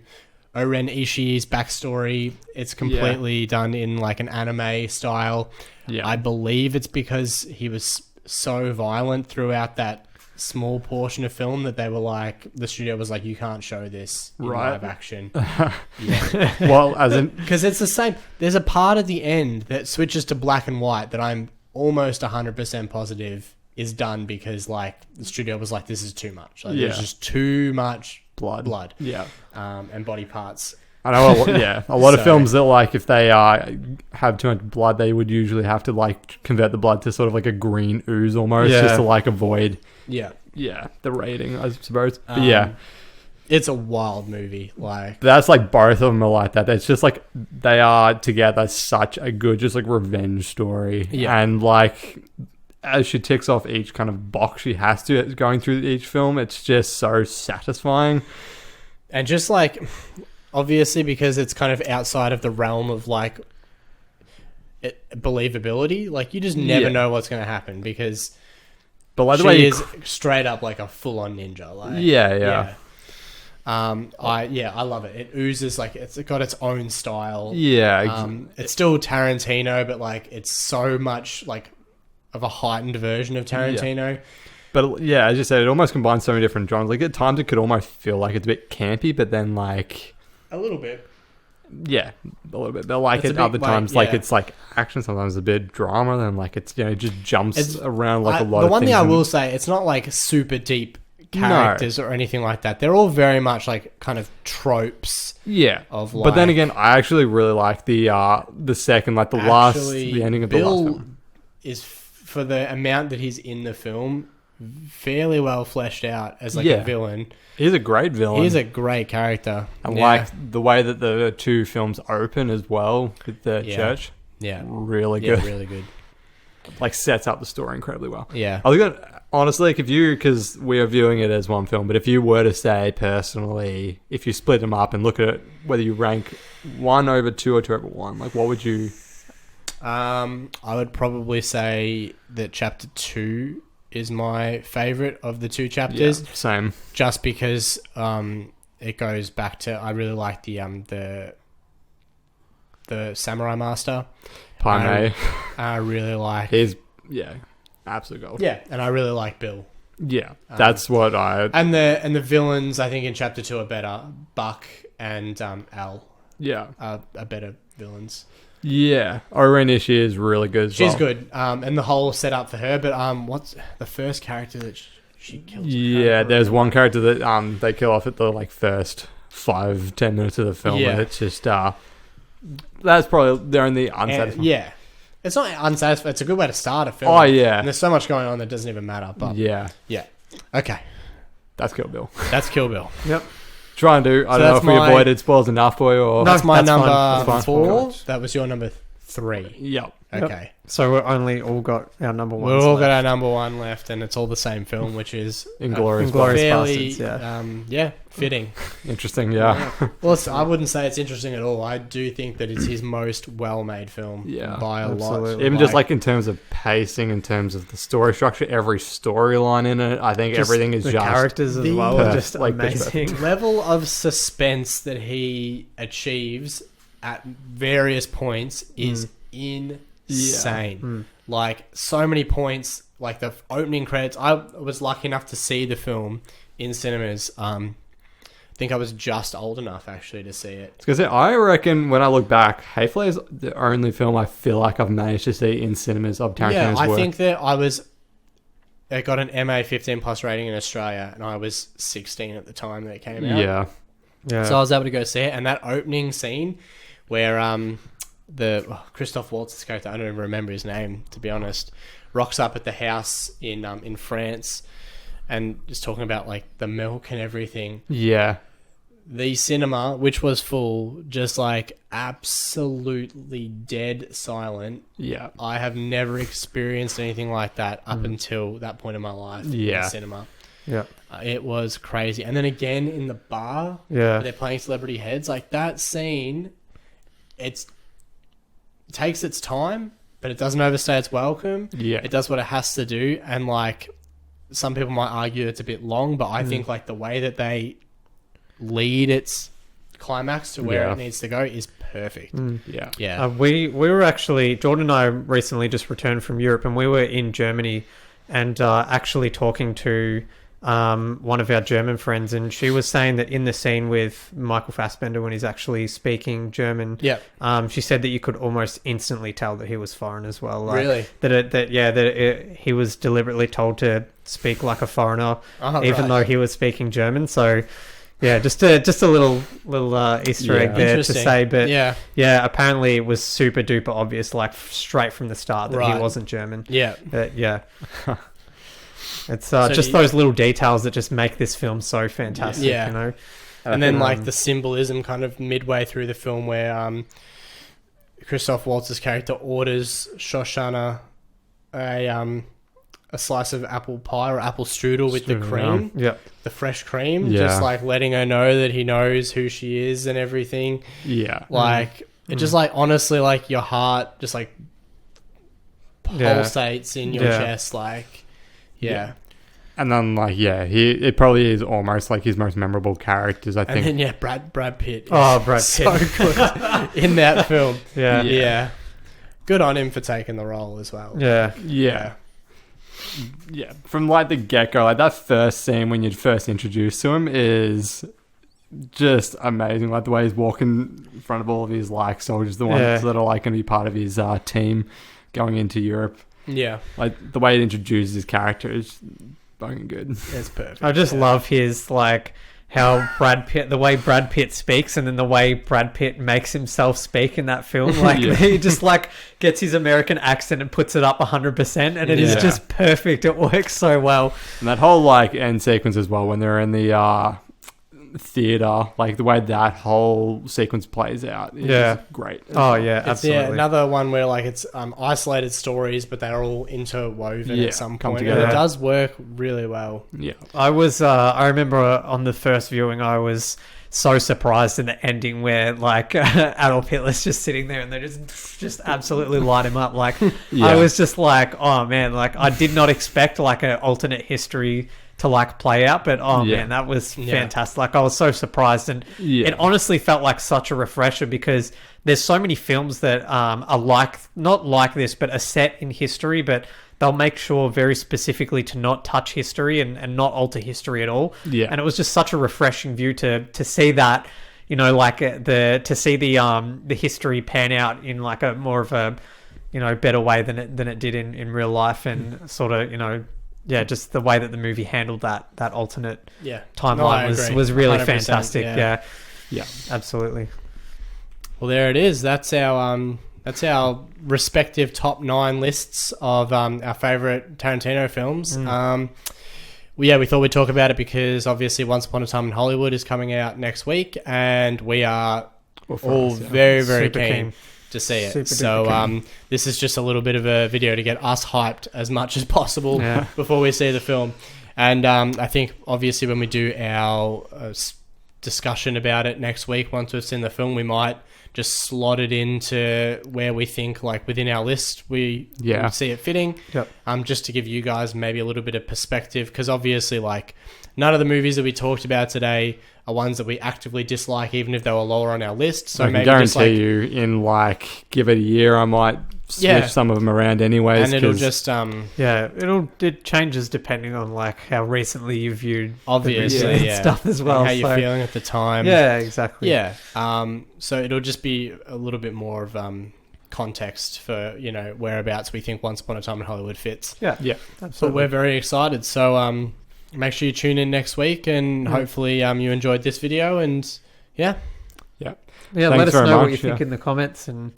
Oren Ishii's backstory, it's completely done in like an anime style. Yeah. I believe it's because he was so violent throughout that small portion of film that they were like, the studio was like, you can't show this in Right. live action. Yeah. Well, as in, Because it's the same. There's a part at the end that switches to black and white that I'm almost 100% positive is done because like the studio was like, this is too much. Like, there's Yeah. just too much blood. Yeah. and body parts. I know, a lot of So- films that like if they have too much blood, they would usually have to like convert the blood to sort of like a green ooze almost, Yeah. just to like avoid Yeah. the rating, I suppose. But yeah, It's a wild movie. Like, that's like both of them are like that. It's just like they are together such a good, just like revenge story. Yeah. And like as she ticks off each kind of box she has to going through each film, it's just so satisfying. and just like, obviously because it's kind of outside of the realm of like believability, like you just never Yeah. know what's going to happen because But like the she way is straight up like a full-on ninja. Like, Yeah. I love it. It oozes like it's got its own style. Yeah. It's still Tarantino, but like it's so much like of a heightened version of Tarantino. But yeah, as you said, it almost combines so many different genres. Like at times it could almost feel like it's a bit campy, but then like A little bit. yeah, a little bit. But like It's a at bit other like- times, like yeah. it's like action. Sometimes a bit drama. Then like it's it just jumps It's- around like a lot. The of one thing things I and- will say, it's not like super deep characters or anything like that. They're all very much like kind of tropes yeah. of But then like- again, I actually really like the second, like the Actually, ending of the last Bill film. is for the amount that he's in the film fairly well fleshed out as like Yeah. a villain. He's a great villain. He's a great character. and Yeah. like the way that the two films open as well with the Yeah. church, Yeah. really Yeah, good. really good. Like sets up the story incredibly well. Yeah. I was gonna honestly, because we are viewing it as one film, but if you were to say personally, if you split them up and look at it, whether you rank 1 over 2 or 2 over 1, like what would you? I would probably say that chapter 2 is my favorite of the two chapters, Same. just because it goes back to I really like the Samurai Master. Pai Mei. I really like He's absolute gold. yeah, and I really like Bill. Yeah, that's what I. And the villains I think in chapter 2 are better. Buck and Al Yeah, are better villains. yeah. Oren Ishii is really good. As She's well. good, and the whole setup for her. But what's the first character that she kills? Yeah, there's one character that they kill off at the like first 5-10 minutes of the film, Yeah. and it's just that's probably they're in the unsatisfying. Yeah, it's not unsatisfying. It's a good way to start a film. Oh yeah, And there's so much going on that doesn't even matter. But yeah. okay, That's Kill Bill. that's Kill Bill. Yep. Trying to. I don't know that's if we my- avoided spoils enough for you or... That's my that's fine. number That's fine. 4. That was your number 3. Yep. Okay. So we're only all got our number one. We've all got our number 1 left, and it's all the same film, which is Inglourious Inglourious fairly, Bastards, fitting. Interesting, yeah. Well, I wouldn't say it's interesting at all. I do think that it's his most well-made film Yeah, by a lot. absolutely. Even just like in terms of pacing, in terms of the story structure, every storyline in it, I think everything is the just... characters as the- well are just like, amazing. level of suspense that he achieves at various points is insane. Like, so many points, like the opening credits. I was lucky enough to see the film in cinemas. I think I was just old enough actually to see it. Because I reckon when I look back, Hateful Eight is the only film I feel like I've managed to see in cinemas of Tarantino's I work. think that it got an MA 15 plus rating in Australia, and I was 16 at the time that it came out. Yeah. Yeah. So I was able to go see it, and that opening scene where Christoph Waltz's character, I don't even remember his name to be honest, rocks up at the house in France, and just talking about like the milk and everything. Yeah. The cinema, which was full, just like absolutely dead silent. Yeah. I have never experienced anything like that up until that point in my life in Yeah. the cinema. Yeah. It was crazy. And then again in the bar, Yeah. where they're playing Celebrity Heads, like that scene, it takes its time, but it doesn't overstay its welcome. Yeah. It does what it has to do, and like some people might argue it's a bit long, but I think like the way that they lead its climax to where Yeah. it needs to go is perfect. Yeah. Yeah. We were actually, Jordan and I recently just returned from Europe, and we were in Germany and actually talking to one of our German friends, and she was saying that in the scene with Michael Fassbender when he's actually speaking German, Yeah. she said that you could almost instantly tell that he was foreign as well. Like, Really? He was deliberately told to speak like a foreigner, Oh, even right. though he was speaking German. So, yeah, just a little Easter egg Yeah. there to Interesting. say, but Yeah. apparently it was super duper obvious, like straight from the start, that Right. he wasn't German. Yeah. Yeah. It's So just do you- those little details that just make this film so fantastic, Yeah. you know? And then like Um, the symbolism kind of midway through the film where Christoph Waltz's character orders Shoshana a slice of apple pie or apple strudel with the cream, Yeah. the fresh cream, Yeah. just like letting her know that he knows who she is and everything. Yeah. Like it just like honestly like your heart just like Yeah. pulsates in your Yeah. chest, like yeah. And then, like, yeah, it probably is almost like his most memorable characters, I And think. then Brad Pitt. Oh, Brad so Pitt. good in that film. Yeah. Yeah. Good on him for taking the role as well. Yeah. Yeah. Yeah. From, like, the get-go, like, that first scene when you're first introduced to him is just amazing. Like, the way he's walking in front of all of his, like, soldiers, the ones Yeah. that are, like, going to be part of his team going into Europe. Yeah. Like, the way it introduces his character is fucking good. It's perfect. I just love his, like, how the way Brad Pitt speaks, and then the way Brad Pitt makes himself speak in that film. Like, Yeah. he just, like, gets his American accent and puts it up 100%, and it is Yeah. just perfect. It works so well. And that whole, like, end sequence as well, when they're in the theater, like, the way that whole sequence plays out is Yeah. great. Oh, yeah, It's absolutely. another one where like it's isolated stories, but they're all interwoven Yeah, at some come point, together. and it does work really well. Yeah. I remember on the first viewing, I was so surprised in the ending where, like, Adolf Hitler's just sitting there and they just absolutely light him up. Like, Yeah. I was just like, oh man, like, I did not expect like an alternate history to like play out, but Yeah. man, that was Yeah. fantastic. Like, I was so surprised, and Yeah. it honestly felt like such a refresher, because there's so many films that are like, not like this, but are set in history, but they'll make sure very specifically to not touch history and not alter history at all. Yeah. And it was just such a refreshing view to see that, you know, like to see the history pan out in like a more of a, you know, better way than it did in real life, and sort of, you know, yeah, just the way that the movie handled that alternate Yeah, timeline No, I agree. was really 100%, fantastic. Yeah, Yeah. absolutely. Well, there it is. That's our respective top 9 lists of our favorite Tarantino films. we thought we'd talk about it because obviously Once Upon a Time in Hollywood is coming out next week, and we are all very, very Super keen to see it. Super So duper keen. this is just a little bit of a video to get us hyped as much as possible before we see the film. And I think obviously when we do our discussion about it next week, once we've seen the film, we might just slot it into where we think, like within our list, we see it fitting. Yep. Just to give you guys maybe a little bit of perspective, because obviously, like, none of the movies that we talked about today are ones that we actively dislike, even if they were lower on our list. So I can maybe guarantee just like, you, in like give it a year, I might switch some of them around anyways. and it'll 'cause just it changes depending on like how recently you viewed obviously the movie and stuff as well. and how you're so- feeling at the time. Yeah, exactly. Yeah. So it'll just be a little bit more of context for, you know, whereabouts we think Once Upon a Time in Hollywood fits. Yeah, Yeah. But absolutely. we're very excited. So make sure you tune in next week, and hopefully you enjoyed this video. And Yeah, Thanks let us very know what much, you think in the comments, and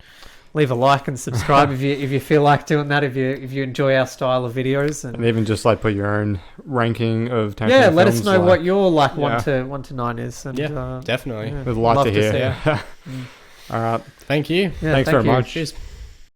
leave a like and subscribe if you feel like doing that. If you enjoy our style of videos, And and even just like put your own ranking of Tarantino yeah, let us films, know like, what your like Yeah. 1 to 9 is. And, definitely. yeah, We'd like love to to hear. see it. All right. Thank you. Yeah, Thanks thank very you. much. Cheers.